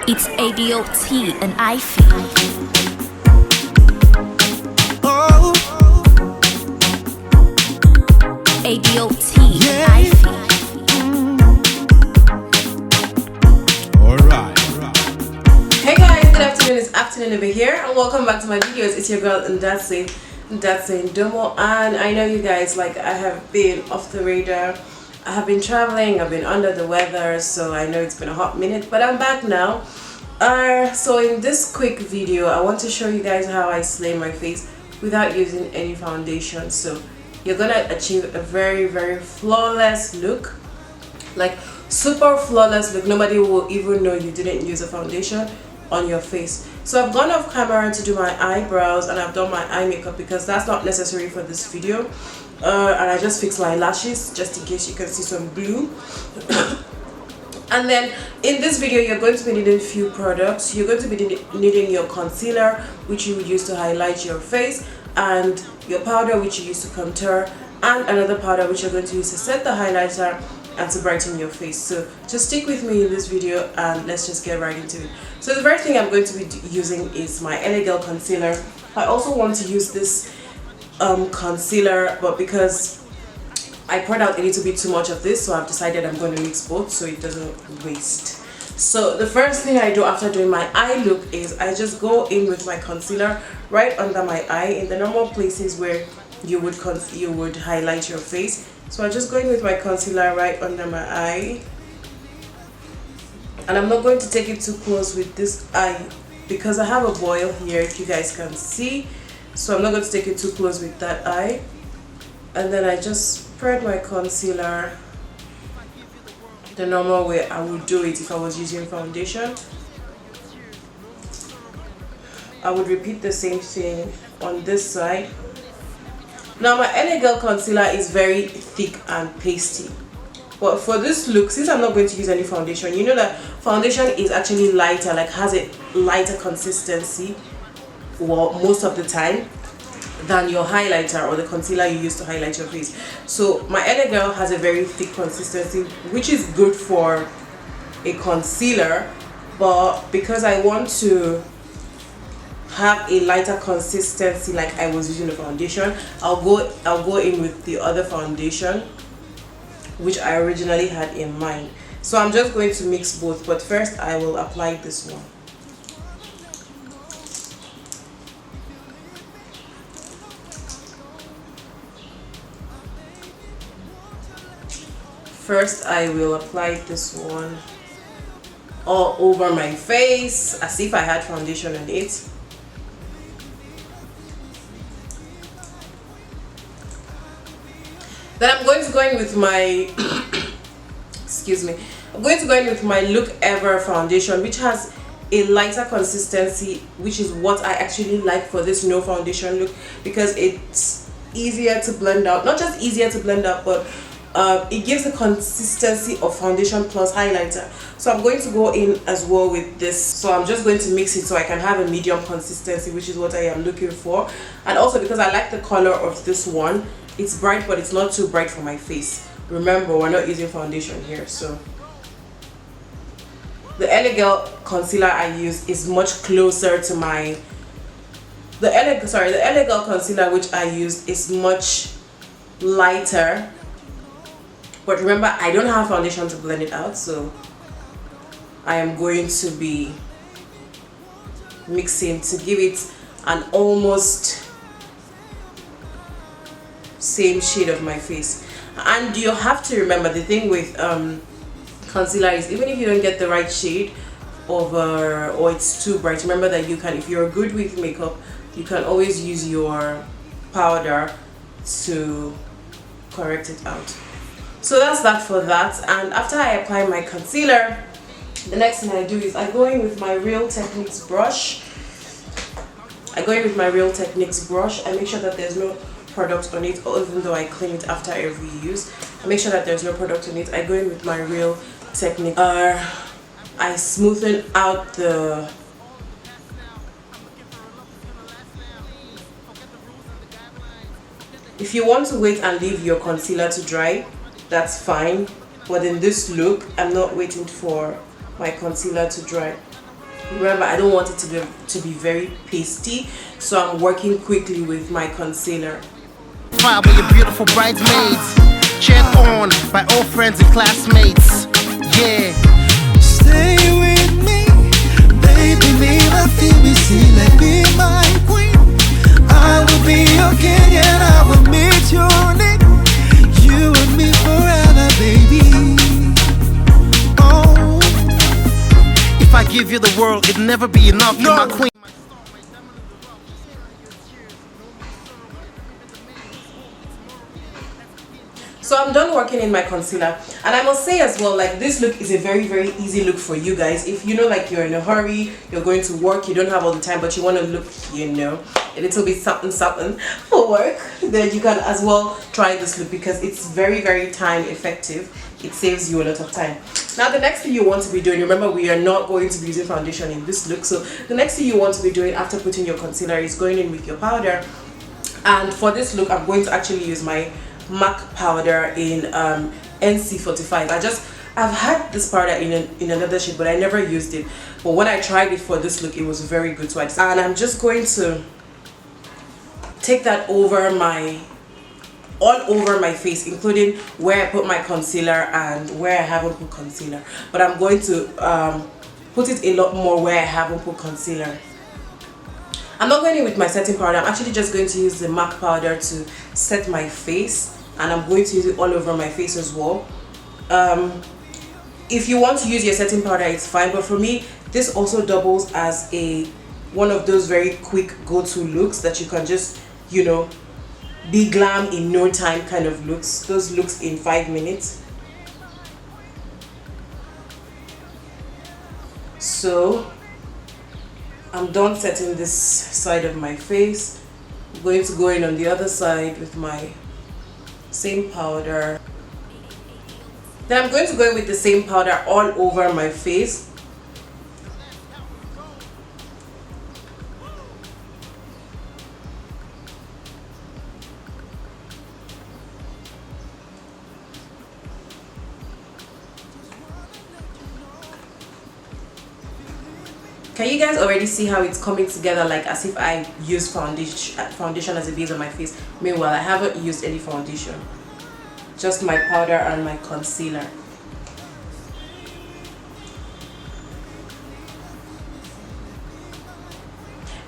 It's ADOT and I feel. Oh, ADOT and I feel. alright. Hey guys, good afternoon. It's afternoon over here, and welcome back to my videos. It's your girl NdatseNdomo, and I know you guys, like, I have been off the radar. I have been traveling, I've been under the weather, so I know it's been a hot minute, but I'm back now. So in this quick video, I want to show you guys how I slay my face without using any foundation. So you're gonna achieve a very flawless look, like super flawless look. Nobody will even know you didn't use a foundation on your face. So I've gone off camera to do my eyebrows, and I've done my eye makeup because that's not necessary for this video. And I just fixed my lashes just in case you can see some blue. And then in this video, you're going to be needing a few products. You're going to be needing your concealer, which you would use to highlight your face, and your powder, which you use to contour, and another powder which you're going to use to set the highlighter and to brighten your face. So just stick with me in this video and let's just get right into it. So the first thing I'm going to be using is my LA concealer. I also want to use this concealer, but because I poured out a little bit too much of this, so I've decided I'm going to mix both so it doesn't waste. So the first thing I do after doing my eye look is I just go in with my concealer right under my eye in the normal places where you would highlight your face. So I just go in with my concealer right under my eye, and I'm not going to take it too close with this eye because I have a boil here, if you guys can see. So I'm not going to take it too close with that eye. And then I just spread my concealer the normal way I would do it if I was using foundation. I would repeat the same thing on this side. Now my LA concealer is very thick and pasty, but for this look, since I'm not going to use any foundation, you know that foundation is actually lighter, like has a lighter consistency, well, most of the time, than your highlighter or the concealer you use to highlight your face. So my LA has a very thick consistency, which is good for a concealer, but because I want to have a lighter consistency like I was using the foundation, I'll go in with the other foundation which I originally had in mind. So I'm just going to mix both, but first I will apply this one. First I will apply this one all over my face as if I had foundation on it. Then I'm going to go in with my excuse me, I'm going to go in with my Look Ever foundation, which has a lighter consistency, which is what I actually like for this no foundation look, because it's easier to blend out. Not just easier to blend out, but it gives the consistency of foundation plus highlighter. So I'm going to go in as well with this. So I'm just going to mix it so I can have a medium consistency, which is what I am looking for. And also because I like the color of this one. It's bright, but it's not too bright for my face. Remember, we're not using foundation here. So the LA concealer I use is much closer to my the LA concealer which I use is much lighter. But remember, I don't have foundation to blend it out, so I am going to be mixing to give it an almost same shade of my face. And you have to remember, the thing with concealer is even if you don't get the right shade or it's too bright, remember that you can, if you're good with makeup, you can always use your powder to correct it out. So that's that for that. And after I apply my concealer, the next thing I do is I go in with my Real Techniques brush. I make sure that there's no product on it, even though I clean it after every use. I make sure that there's no product on it. I go in with my Real Technique. I smoothen out the if you want to wait and leave your concealer to dry, that's fine, but in this look I'm not waiting for my concealer to dry. Remember, I don't want it to be very pasty, so I'm working quickly with my concealer. Fire by your beautiful bridesmaids, cheered on by all friends and classmates. Yeah. Stay with me, baby, never feel me, see, let me my queen. I will be your king and I will meet your need. You and me forever, baby. Oh, if I give you the world, it'll never be enough. You're my queen. So I'm done working in my concealer, and I must say as well, like, this look is a very easy look for you guys. If you know, like, you're in a hurry, you're going to work, you don't have all the time, but you want to look, you know, a little bit something for work, then you can as well try this look because it's very time effective. It saves you a lot of time. Now the next thing you want to be doing, remember we are not going to be using foundation in this look, so the next thing you want to be doing after putting your concealer is going in with your powder. And for this look, I'm going to actually use my MAC powder in NC45. I've had this powder in another shade, but I never used it. But when I tried it for this look, it was very good. So and I'm just going to take that all over my face, including where I put my concealer and where I haven't put concealer. But I'm going to put it a lot more where I haven't put concealer. I'm not going in with my setting powder. I'm actually just going to use the MAC powder to set my face, and I'm going to use it all over my face as well. If you want to use your setting powder, it's fine, but for me this also doubles as one of those very quick go-to looks that you can just, you know, be glam in no time kind of looks. Those looks in 5 minutes. So I'm done setting this side of my face. I'm going to go in on the other side with my same powder. Then I'm going to go in with the same powder all over my face. Can you guys already see how it's coming together, like as if I used foundation as a base on my face? Meanwhile, I haven't used any foundation, just my powder and my concealer.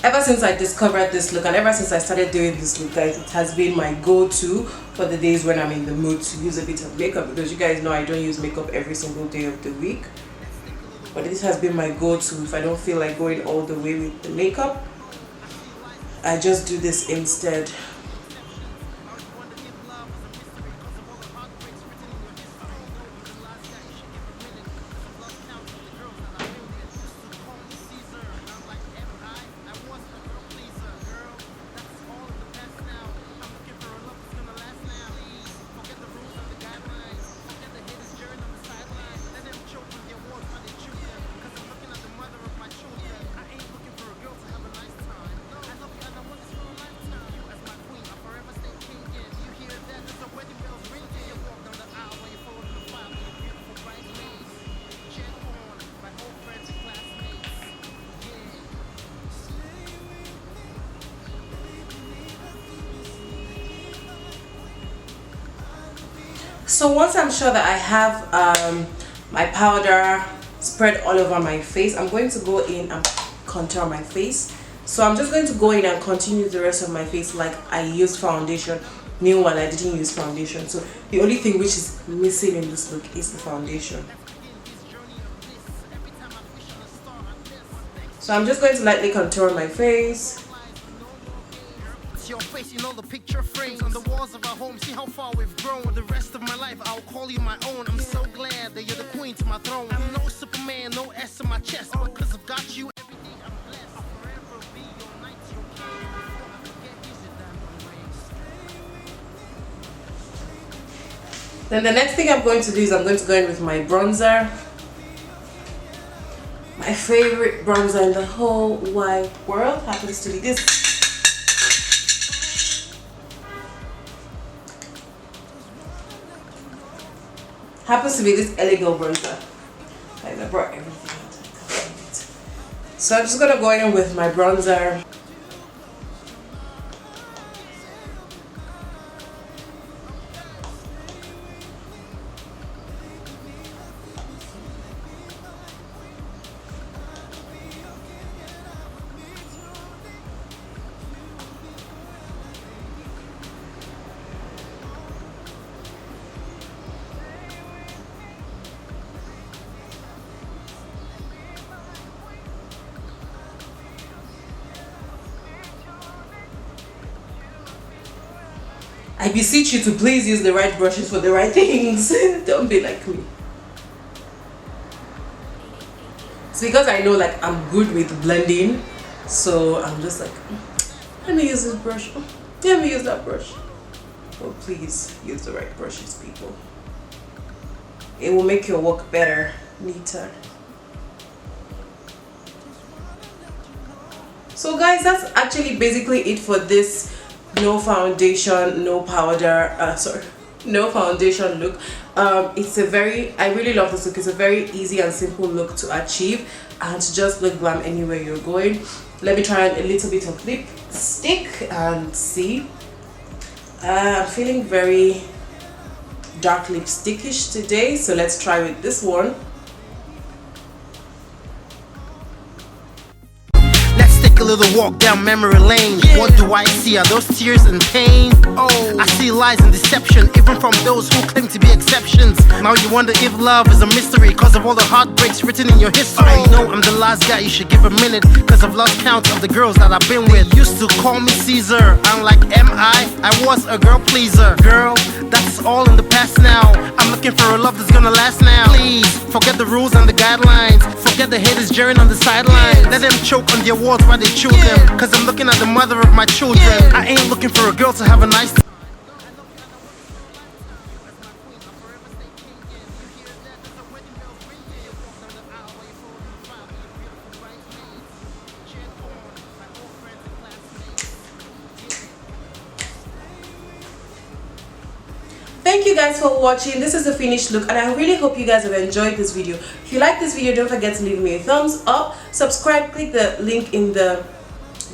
Ever since I discovered this look and ever since I started doing this look, guys, it has been my go-to for the days when I'm in the mood to use a bit of makeup, because you guys know I don't use makeup every single day of the week. But this has been my go-to. If I don't feel like going all the way with the makeup, I just do this instead. So once I'm sure that I have my powder spread all over my face, I'm going to go in and contour my face. So I'm just going to go in and continue the rest of my face like I used foundation. Meanwhile, I didn't use foundation. So the only thing which is missing in this look is the foundation. So I'm just going to lightly contour my face. Your face in all the picture frames on the walls of our home. See how far we've grown. The rest of my life I'll call you my own. I'm so glad that you're the queen to my throne. I'm no Superman, no S in my chest, because I've got you. Every day I'm blessed. I'll forever be your knight, your king. Before I forget, use it that race. Then the next thing I'm going to do is I'm going to go in with my bronzer. My favorite bronzer in the whole wide world happens to be this. Happens to be this elegant bronzer. I brought everything out. So I'm just gonna go in with my bronzer. I beseech you to please use the right brushes for the right things. Don't be like me. It's because I know like I'm good with blending, so I'm just like, let me use this brush. Let me use that brush. Oh, please use the right brushes, people. It will make your work better, neater. So guys, that's actually basically it for this no foundation, no powder, no foundation look. It's a very, I really love this look. It's a very easy and simple look to achieve and to just look glam anywhere you're going. Let me try a little bit of lipstick and see. I'm feeling very dark lipstickish today, so let's try with this one. A little walk down memory lane. What do I see? Are those tears and pain? Oh, I see lies and deception, even from those who claim to be exceptions. Now you wonder if love is a mystery, cause of all the heartbreaks written in your history. I know I'm the last guy you should give a minute, cause I've lost count of the girls that I've been with. They used to call me Caesar, I'm like I was a girl pleaser. Girl, that's all in the past now. I'm looking for a love that's gonna last now. Please, forget the rules and the guidelines. Forget the haters jeering on the sidelines. Let them choke on the awards while they chew them, cause I'm looking at the mother of my children. I ain't looking for a girl to have a nice time. Thank you guys for watching. This is the finished look and I really hope you guys have enjoyed this video. If you like this video, don't forget to leave me a thumbs up, subscribe, click the link in the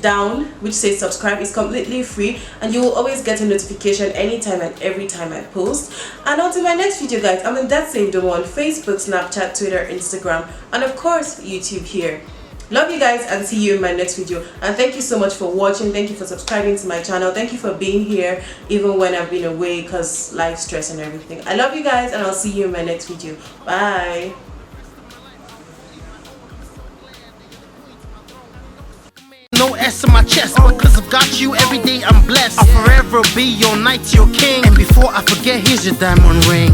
down which says subscribe. It's completely free and you will always get a notification anytime and every time I post. And until my next video guys, I'm NdatseNdomo on Facebook, Snapchat, Twitter, Instagram, and of course YouTube here. Love you guys and see you in my next video. And thank you so much for watching. Thank you for subscribing to my channel. Thank you for being here even when I've been away because life stress and everything. I love you guys and I'll see you in my next video. Bye. No S in my chest, because I've got you every day I'm blessed. I'll forever be your knight, your king. And before I forget, here's your diamond ring.